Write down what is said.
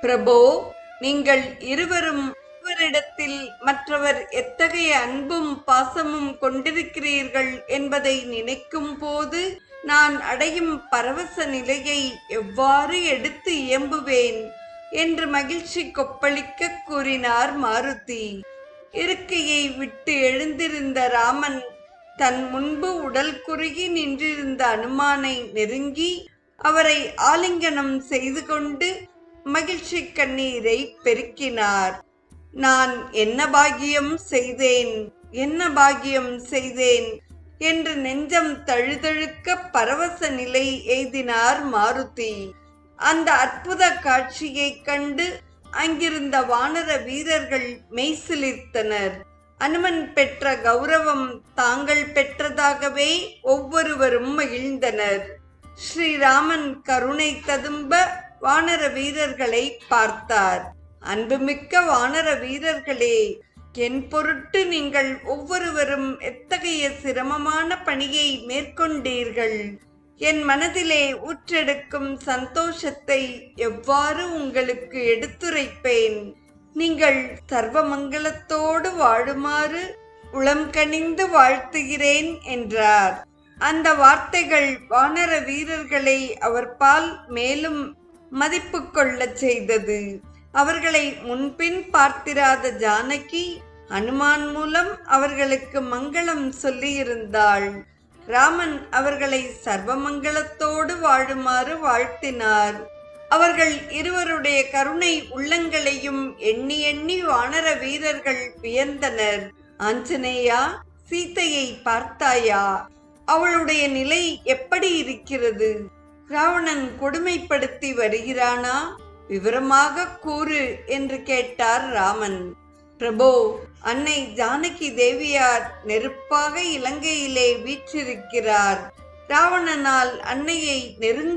பிரபோ, நீங்கள் இருவரும் ஒருவரிடத்தில் மற்றவர் எத்தகைய அன்பும் பாசமும் கொண்டிருக்கிறீர்கள் என்பதை நினைக்கும் போது நான் அடையும் பரவச நிலையை எவ்வாறு எடுத்து இயம்புவேன் என்று மகிழ்ச்சி கொப்பளிக்க கூறினார் மாருதி. இருக்கையை விட்டு எழுந்திருந்த ராமன் தன் முன்பு உடல் குறுகி நின்றிருந்த அனுமானை நெருங்கி அவரை ஆலிங்கனம் செய்து கொண்டு மகிழ்ச்சி கண்ணீரை பெருக்கினார். நான் என்ன பாக்கியம் செய்தேன், என்ன பாக்கியம் செய்தேன் என்று நெஞ்சம் தழுதழுக்க பரவச நிலை எய்தினார் மாருதி. அந்த அற்புத காட்சியை கண்டு அங்கிருந்த வானர வீரர்கள் மெய்சிலிர்த்தனர். அனுமன் பெற்ற கௌரவம் தாங்கள் பெற்றதாகவே ஒவ்வொருவரும் மகிழ்ந்தனர். ஸ்ரீராமன் கருணை ததும்ப வானர வீரர்களை பார்த்தார். அன்புமிக்க வானர வீரர்களே, என் பொருட்டு நீங்கள் ஒவ்வொருவரும் எத்தகைய சிரமமான பணியை மேற்கொண்டீர்கள். என் மனதிலே ஊற்றெடுக்கும் சந்தோஷத்தை எவ்வாறு உங்களுக்கு எடுத்துரைப்பேன். நீங்கள் சர்வமங்கலத்தோடு வாழுமாறு உளம் கனிந்து வாழ்த்துகிறேன் என்றார். அந்த வார்த்தைகள் வானர வீரர்களை அவர் பால் மேலும் மதிப்பு கொள்ளச் செய்தது. அவர்களை முன்பின் பார்த்திராத ஜானகி அனுமான் மூலம் அவர்களுக்கு மங்களம் சொல்லியிருந்தாள். ராமன் அவர்களை சர்வமங்கலத்தோடு வாழுமாறு வாழ்த்தினார். அவர்கள் இருவருடைய கருணை உள்ளங்களையும் எண்ணி எண்ணி வானர வீரர்கள் வியந்தனர். ஆஞ்சநேயா, சீதையை பார்த்தாயா? அவளுடைய நிலை எப்படி இருக்கிறது? ராவணன் கொடுமைப்படுத்தி வருகிறானா? விவரமாக கூறு என்று கேட்டார் ராமன். பிரபோ, அன்னை ஜானகி தேவியார் நெருப்பாக இலங்கையிலே வீற்றிருக்கிறார். ராவணனால் அன்னையை நெருங்க